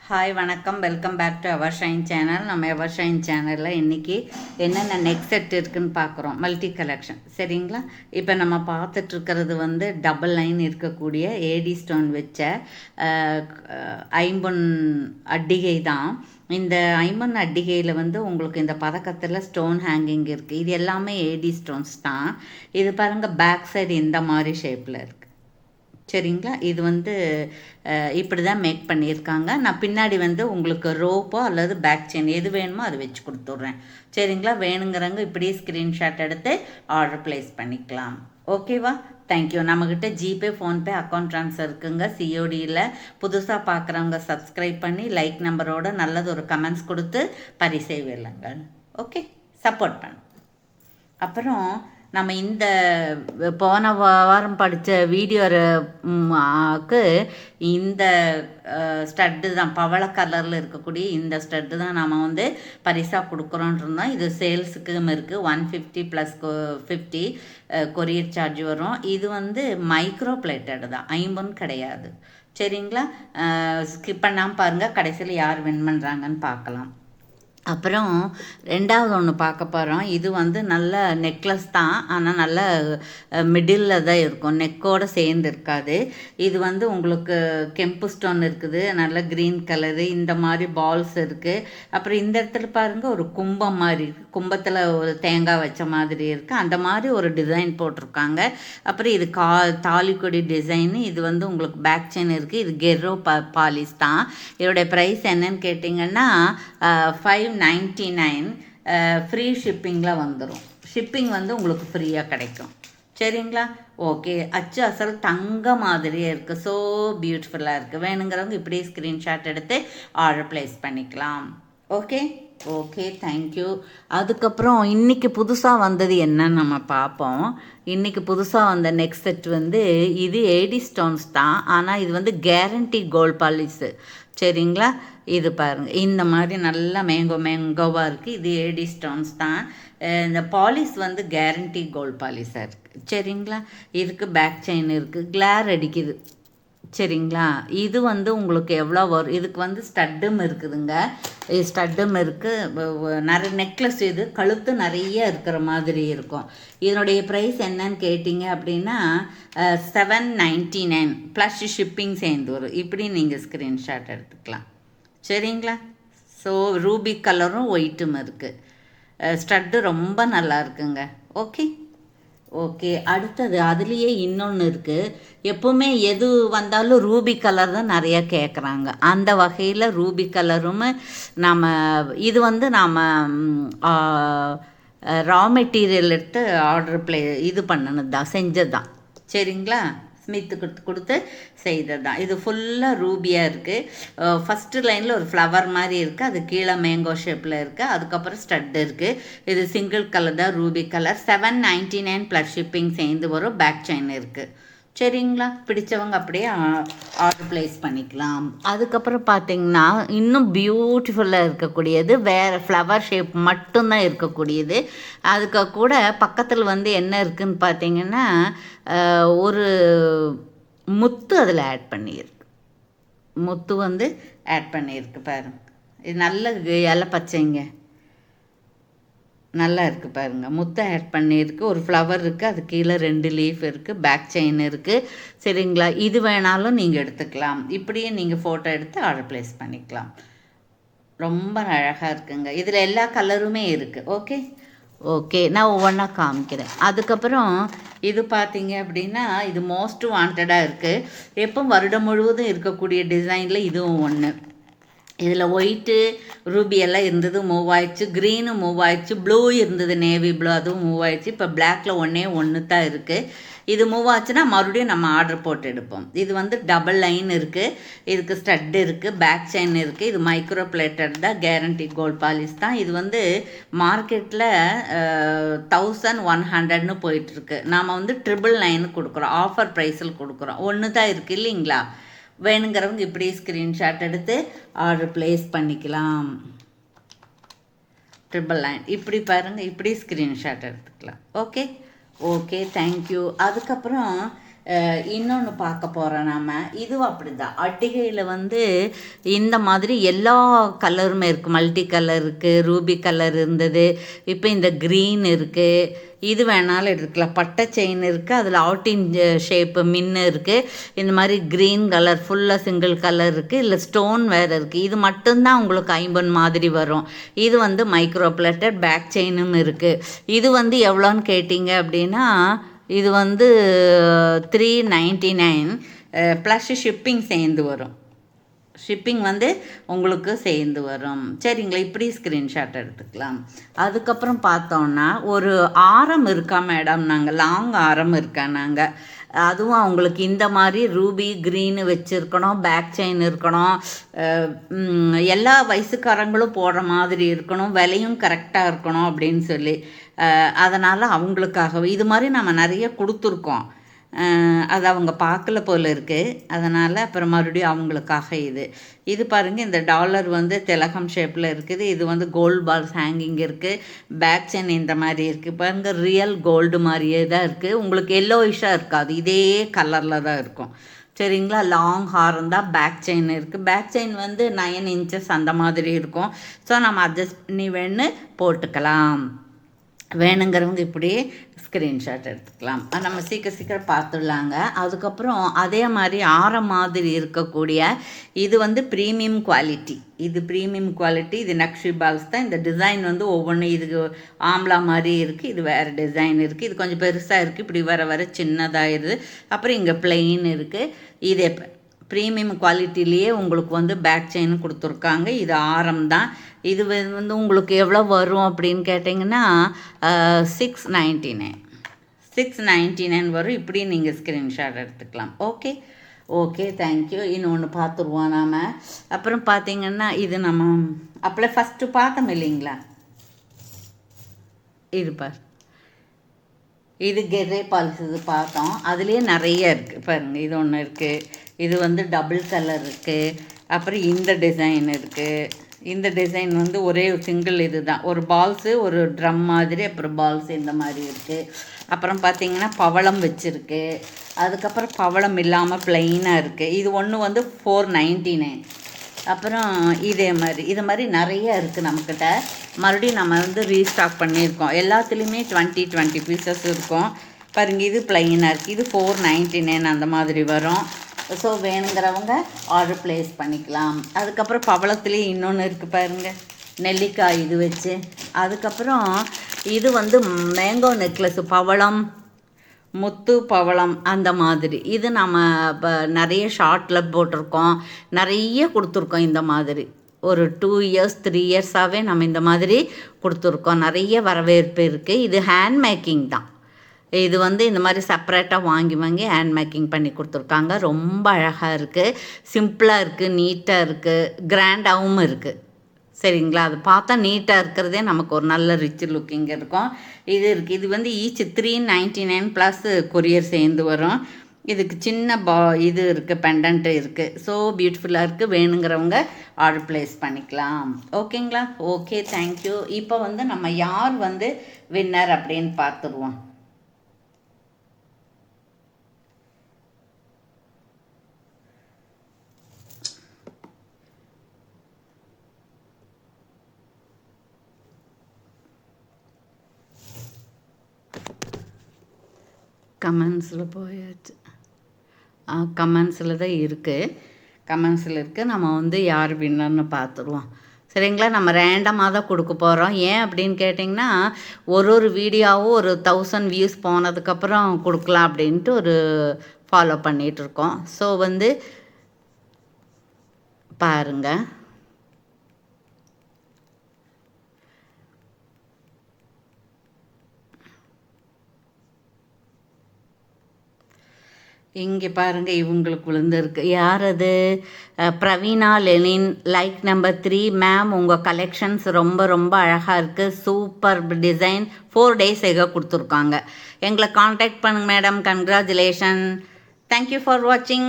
Hi வணக்கம், welcome back to Ever Shine channel. நம்ம Ever shine சேனலில் இன்றைக்கி என்னென்ன நெக் செட் இருக்குதுன்னு பார்க்குறோம். மல்டி கலெக்ஷன் சரிங்களா. இப்போ நம்ம பார்த்துட்ருக்கிறது வந்து டபுள் லைன் இருக்கக்கூடிய ஏடி ஸ்டோன் வச்ச ஐம்பொன் அட்டிகை தான். இந்த ஐம்பொன் அட்டிகையில் வந்து உங்களுக்கு இந்த பதக்கத்தில் ஸ்டோன் ஹேங்கிங் இருக்குது. இது எல்லாமே ஏடி ஸ்டோன்ஸ் தான். இது பாருங்கள், பேக் சைடு இந்த மாதிரி ஷேப்பில் இருக்குது சரிங்களா. இது வந்து இப்படி தான் மேக் பண்ணியிருக்காங்க. நான் பின்னாடி வந்து உங்களுக்கு ரோப்போ அல்லது பேக் செயின் எது வேணுமோ அதை வச்சு கொடுத்துட்றேன் சரிங்களா. வேணுங்கிறவங்க இப்படியே ஸ்க்ரீன்ஷாட் எடுத்து ஆர்டர் ப்ளேஸ் பண்ணிக்கலாம். ஓகேவா, தேங்க்யூ. நம்மக்கிட்ட ஜிபே, ஃபோன்பே, அக்கௌண்ட் ட்ரான்ஸ்ஃபர் இருக்குங்க. சிஓடியில் புதுசாக பார்க்குறவங்க சப்ஸ்கிரைப் பண்ணி லைக் நம்பரோட நல்லது ஒரு கமெண்ட்ஸ் கொடுத்து பரிசை வெல்லுங்கள். ஓகே, சப்போர்ட் பண்ணு. அப்புறம் நம்ம இந்த போன வாரம் படித்த வீடியோக்கு இந்த ஸ்டட்டு தான், பவள கலரில் இருக்கக்கூடிய இந்த ஸ்டட்டு தான் நம்ம வந்து பரிசாக கொடுக்குறோன்னு இருந்தோம். இது சேல்ஸுக்கும் இருக்குது. 150 + 50 கொரியர் சார்ஜ் வரும். இது வந்து மைக்ரோ பிளேட்டட் தான், ஐம்பொன் கிடையாது சரிங்களா. ஸ்கிப் பண்ணாமல் பாருங்கள், கடைசியில் யார் வின் பண்ணுறாங்கன்னு பார்க்கலாம். அப்புறம் ரெண்டாவது ஒன்று பார்க்க போகிறோம். இது வந்து நல்ல நெக்லஸ் தான், ஆனால் நல்ல மிடில் தான் இருக்கும், நெக்கோடு சேர்ந்து இருக்காது. இது வந்து உங்களுக்கு கெம்பு ஸ்டோன் இருக்குது, நல்ல க்ரீன் கலரு, இந்த மாதிரி பால்ஸ் இருக்குது. அப்புறம் இந்த இடத்துல பாருங்கள், ஒரு கும்பம் மாதிரி இருக்குது, கும்பத்தில் ஒரு தேங்காய் வச்ச மாதிரி இருக்குது, அந்த மாதிரி ஒரு டிசைன் போட்டிருக்காங்க. அப்புறம் இது தாலிக்கொடி டிசைனு. இது வந்து உங்களுக்கு பேக் செயின் இருக்குது. இது கெர்ரோ பாலிஸ் தான். இதோடைய ப்ரைஸ் என்னன்னு கேட்டிங்கன்னா 599. ஃப்ரீ ஷிப்பிங்கில் வந்துடும். ஷிப்பிங் வந்து உங்களுக்கு ஃப்ரீயாக கிடைக்கும் சரிங்களா. ஓகே, அச்சு அசல் தங்க மாதிரியே இருக்குது, ஸோ பியூட்டிஃபுல்லாக இருக்குது. வேணுங்கிறவங்க இப்படியே ஸ்க்ரீன்ஷாட் எடுத்து ஆர்டர் ப்ளேஸ் பண்ணிக்கலாம். Okay okay, thank you. அதுக்கப்புறம் இன்றைக்கி புதுசாக வந்தது என்னன்னு நம்ம பார்ப்போம். இன்றைக்கி புதுசாக வந்த நெக்ஸ்ட் செட் வந்து இது ஏடி ஸ்டோன்ஸ் தான், ஆனால் இது வந்து கேரண்டி கோல்ட் பாலிஸு சரிங்களா. இது பாருங்கள், இந்த மாதிரி நல்லா மேங்கோவாக இருக்குது. இது ஏடி ஸ்டோன்ஸ் தான். இந்த பாலிஸ் வந்து கேரண்டி கோல்ட் பாலிஸாக இருக்குது சரிங்களா. இதுக்கு பேக் செயின் இருக்குது, கிளார் அடிக்குது சரிங்களா. இது வந்து உங்களுக்கு எவ்வளோ வரும்? இதுக்கு வந்து ஸ்டட்டும் இருக்குதுங்க, ஸ்டட்டும் இருக்குது. நிறைய நெக்லஸ், இது கழுத்து நிறைய இருக்கிற மாதிரி இருக்கும். இதனுடைய ப்ரைஸ் என்னன்னு கேட்டிங்க அப்படின்னா 799 ப்ளஸ் ஷிப்பிங் சேர்ந்து வரும். இப்படி நீங்கள் ஸ்க்ரீன்ஷாட் எடுத்துக்கலாம் சரிங்களா. ஸோ ரூபி கலரும் ஒயிட்டும் இருக்குது. ஸ்டட்டு ரொம்ப நல்லா இருக்குங்க. ஓகே ஓகே, அடுத்தது அதுலேயே இன்னொன்று இருக்குது. எப்போவுமே எது வந்தாலும் ரூபி கலர் தான் நிறையா கேட்குறாங்க. அந்த வகையில் ரூபி கலரும் நாம் இது வந்து நாம் ரா மெட்டீரியல் எடுத்து ஆர்டர் இது பண்ணணும் தான், செஞ்சது தான் சரிங்களா. ஸ்மித்து கொடுத்து செய்தது தான். இது ஃபுல்லாக ரூபியாக இருக்குது. ஃபஸ்ட்டு லைனில் ஒரு ஃப்ளவர் மாதிரி இருக்குது, அது கீழே மேங்கோ ஷேப்பில் இருக்குது. அதுக்கப்புறம் ஸ்டட் இருக்குது. இது சிங்கிள் கலர் தான், ரூபி கலர். 799 ப்ளஸ் ஷிப்பிங் சேர்ந்து வரும். பேக் செயின் இருக்குது சரிங்களா. பிடிச்சவங்க அப்படியே ஆர்டர் ப்ளேஸ் பண்ணிக்கலாம். அதுக்கப்புறம் பார்த்திங்கன்னா இன்னும் பியூட்டிஃபுல்லாக இருக்கக்கூடியது, வேறு ஃப்ளவர் ஷேப் மட்டும்தான் இருக்கக்கூடியது. அதுக்கு கூட பக்கத்தில் வந்து என்ன இருக்குதுன்னு பார்த்திங்கன்னா ஒரு முத்து அதில் ஆட் பண்ணியிருக்கு. முத்து வந்து ஆட் பண்ணியிருக்கு பாருங்கள். இது நல்ல இலை பச்சைங்க, நல்லா இருக்குது பாருங்கள். முத்தை ஆட் பண்ணியிருக்கு. ஒரு ஃப்ளவர் இருக்குது, அது கீழே 2 லீஃப் இருக்குது, பேக் செயின் இருக்குது சரிங்களா. இது வேணாலும் நீங்கள் எடுத்துக்கலாம். இப்படியே நீங்கள் ஃபோட்டோ எடுத்து ஆர்டர் ப்ளேஸ் பண்ணிக்கலாம். ரொம்ப அழகாக இருக்குங்க. இதில் எல்லா கலருமே இருக்குது. ஓகே ஓகே, நான் ஒவ்வொன்றா காமிக்கிறேன். அதுக்கப்புறம் இது பார்த்தீங்க அப்படின்னா இது மோஸ்ட் வாண்டடாக இருக்குது. எப்போ வருடம் முழுவதும் இருக்கக்கூடிய டிசைனில் இதுவும் ஒன்று. இதில் ஒயிட்டு ரூபி எல்லாம் இருந்தது, மூவ் ஆயிடுச்சு. க்ரீனு மூவ் ஆயிடுச்சு, ப்ளூ இருந்தது, நேவி ப்ளூ, அதுவும் மூவ் ஆயிடுச்சு. இப்போ பிளாக்கில் ஒன்று தான் இருக்குது. இது மூவ் ஆச்சுன்னா மறுபடியும் நம்ம ஆர்டர் போட்டு எடுப்போம். இது வந்து டபுள் லைன் இருக்குது, இதுக்கு ஸ்டட் இருக்குது, பேக் செயின் இருக்குது. இது மைக்ரோ பிளேட்டட் தான், கேரண்டி கோல்ட் பாலிஸ் தான். இது வந்து மார்க்கெட்டில் 1100ன்னு போயிட்டுருக்கு. நாம் வந்து 999 கொடுக்குறோம், ஆஃபர் ப்ரைஸில் கொடுக்குறோம். ஒன்று தான் இருக்குது இல்லைங்களா. வேணுங்கிறவங்க இப்படி ஸ்க்ரீன்ஷாட் எடுத்து ஆர்டர் ப்ளேஸ் பண்ணிக்கலாம். 999 இப்படி பாருங்கள், இப்படி ஸ்க்ரீன்ஷாட் எடுத்துக்கலாம். Okay okay, thank you. அதுக்கப்புறம் இன்னொன்று பார்க்க போகிறோம் நாம். இதுவும் அப்படி தான். அட்டிகையில் வந்து இந்த மாதிரி எல்லா கலருமே இருக்குது. மல்டி கலர் இருக்குது, ரூபி கலர் இருந்தது, இப்போ இந்த க்ரீன் இருக்குது. இது வேணாலும் எடுத்துக்கலாம். பட்டை செயின் இருக்குது, அதில் ஆட்டின் ஷேப்பு மின்னு இருக்குது. இந்த மாதிரி க்ரீன் கலர் ஃபுல்லாக சிங்கிள் கலர் இருக்குது, இல்லை ஸ்டோன் வேறு இருக்குது. இது மட்டும்தான் உங்களுக்கு ஐம்பொன் மாதிரி வரும். இது வந்து மைக்ரோ பிளேட்டட் பேக் செயினும் இருக்குது. இது வந்து எவ்வளோன்னு கேட்டிங்க அப்படின்னா, இது வந்து 399 ப்ளஸ் ஷிப்பிங் சேர்ந்து வரும். ஷிப்பிங் வந்து உங்களுக்கு சேர்ந்து வரும். சரிங்களா, இப்படி ஸ்க்ரீன்ஷாட் எடுத்துக்கலாம். அதுக்கப்புறம் பார்த்தோன்னா ஒரு ஆரம் இருக்கா மேடம், நாங்கள் லாங் ஆரம் இருக்கா நாங்கள், அதுவும் அவங்களுக்கு இந்த மாதிரி ரூபி க்ரீனு வச்சுருக்கணும், பேக் செயின் இருக்கணும், எல்லா வயசுக்காரங்களும் போடுற மாதிரி இருக்கணும், விலையும் கரெக்டாக இருக்கணும் அப்படின்னு சொல்லி, அதனால் அவங்களுக்காகவே இது மாதிரி நம்ம நிறைய கொடுத்துருக்கோம். அது அவங்க பார்க்கல போல் இருக்குது, அதனால் அப்புறம் மறுபடியும் அவங்களுக்காக இது பாருங்கள். இந்த டாலர் வந்து திலகம் ஷேப்பில் இருக்குது. இது வந்து கோல்டு பால்ஸ் ஹேங்கிங் இருக்குது, பேக் செயின் இந்த மாதிரி இருக்குது. பாருங்கள், ரியல் கோல்டு மாதிரியே தான் இருக்குது. உங்களுக்கு எல்லோயிஷாக இருக்காது, இதே கலரில் தான் இருக்கும். சரிங்களா, லாங் ஹாரம் தான். பேக் செயின் இருக்குது. பேக் செயின் வந்து 9 இன்ச்சஸ் அந்த மாதிரி இருக்கும். ஸோ நம்ம அட்ஜஸ்ட் பண்ணி போட்டுக்கலாம். வேணுங்கிறவங்க இப்படி ஸ்க்ரீன்ஷாட் எடுத்துக்கலாம். நம்ம சீக்கிரம் பார்த்துடலாங்க. அதுக்கப்புறம் அதே மாதிரி ஆரம் மாதிரி இருக்கக்கூடிய இது வந்து ப்ரீமியம் குவாலிட்டி. இது நக்ஷி பால்ஸ் தான். இந்த டிசைன் வந்து ஒவ்வொன்று, இதுக்கு ஆம்லா மாதிரி இருக்குது, இது வேறு டிசைன் இருக்குது, இது கொஞ்சம் பெருசாக இருக்குது, இப்படி வர சின்னதாகிடுது. அப்புறம் இங்கே பிளெயின் இருக்குது. இதே ப்ரீமியம் குவாலிட்டிலேயே உங்களுக்கு வந்து பேக் செயின் கொடுத்துருக்காங்க. இது ஆரம் தான். இது வந்து உங்களுக்கு எவ்வளோ வரும் அப்படின்னு கேட்டிங்கன்னா 699 வரும். இப்படி நீங்கள் ஸ்க்ரீன்ஷாட் எடுத்துக்கலாம். Okay thank you. இன்னொன்று பார்த்துருவோம் நாம். அப்புறம் பார்த்திங்கன்னா இது நம்ம அப்போல ஃபஸ்ட்டு பார்த்தோம் இல்லைங்களா, இது பார், இது கெர்ரே பாலிஸ் இது பார்த்தோம். அதுலேயே நிறைய இருக்குது பாருங்கள். இது ஒன்று இருக்குது, இது வந்து டபுள் கலர் இருக்குது. அப்புறம் இந்த டிசைன் இருக்குது. இந்த டிசைன் வந்து ஒரே சிங்கிள் இது தான், ஒரு பால்ஸு, ஒரு ட்ரம் மாதிரி, அப்புறம் பால்ஸ் இந்த மாதிரி இருக்குது. அப்புறம் பார்த்திங்கன்னா பவளம் வச்சுருக்கு. அதுக்கப்புறம் பவளம் இல்லாமல் ப்ளைனாக இருக்குது. இது ஒன்று வந்து 499. அப்புறம் இது மாதிரி நிறைய இருக்குது நம்மக்கிட்ட. மறுபடியும் நம்ம வந்து ரீஸ்டாக் பண்ணியிருக்கோம். எல்லாத்துலேயுமே 20 பீசஸ் இருக்கும் பாருங்கள். இது ப்ளைனாக இருக்குது. இது 499 அந்த மாதிரி வரும். ஸோ வேணுங்கிறவங்க ஆர்டர் ப்ளேஸ் பண்ணிக்கலாம். அதுக்கப்புறம் பவளத்துலேயே இன்னொன்று இருக்குது பாருங்கள், நெல்லிக்காய் இது வச்சு. அதுக்கப்புறம் இது வந்து மேங்கோ நெக்லஸ், பவளம், முத்து பவளம் அந்த மாதிரி. இது நம்ம இப்போ நிறைய ஷார்ட்டில் போட்டிருக்கோம், நிறைய கொடுத்துருக்கோம். இந்த மாதிரி ஒரு 2 இயர்ஸ் 3 இயர்ஸாகவே நம்ம இந்த மாதிரி கொடுத்துருக்கோம். நிறைய வரவேற்பு இருக்குது. இது ஹேண்ட் மேக்கிங் தான். இது வந்து இந்த மாதிரி செப்பரேட்டாக வாங்கி ஹேண்ட் மேக்கிங் பண்ணி கொடுத்துருக்காங்க. ரொம்ப அழகாக இருக்குது, சிம்பிளாக இருக்குது, நீட்டாக இருக்குது, கிராண்டாகவும் இருக்குது. சரிங்களா, அது பார்த்தா நீட்டாக இருக்கிறதே நமக்கு ஒரு நல்ல ரிச் லுக்கிங் இருக்கும். இது இருக்குது. இது வந்து ஈச் 399 ப்ளஸ் கொரியர் சேர்ந்து வரும். இதுக்கு சின்ன இது இருக்குது, பெண்டன்ட்டு இருக்குது. ஸோ பியூட்டிஃபுல்லாக இருக்குது. வேணுங்கிறவங்க ஆர்டர் ப்ளேஸ் பண்ணிக்கலாம். ஓகேங்களா, ஓகே தேங்க்யூ. இப்போ வந்து நம்ம யார் வந்து வின்னர் அப்படின்னு பார்த்துருவோம். கமெண்ட்ஸில் போயாச்சு. கமெண்ட்ஸில் தான் இருக்குது. நம்ம வந்து யார் வின்னர்னு பார்த்துருவோம். சரிங்களா, நம்ம ரேண்டமாக தான் கொடுக்க போகிறோம். ஏன் அப்படின்னு கேட்டிங்கன்னா, ஒரு வீடியோவும் ஒரு 1000 வியூஸ் போனதுக்கப்புறம் கொடுக்கலாம் அப்படின்ட்டு ஒரு ஃபாலோ பண்ணிகிட்ருக்கோம். ஸோ வந்து பாருங்கள், இங்கே பாருங்கள், இவங்களுக்கு விழுந்துருக்கு. யார் அது? Praveena Lenin, like number 3. Ma'am, உங்கள் கலெக்ஷன்ஸ் ரொம்ப ரொம்ப அழகாக இருக்குது, சூப்பர் டிசைன். 4 days கொடுத்துருக்காங்க. எங்களை காண்டாக்ட் பண்ணுங்கள் மேடம். கங்க்ராச்சுலேஷன். தேங்க்யூ ஃபார் வாட்சிங்.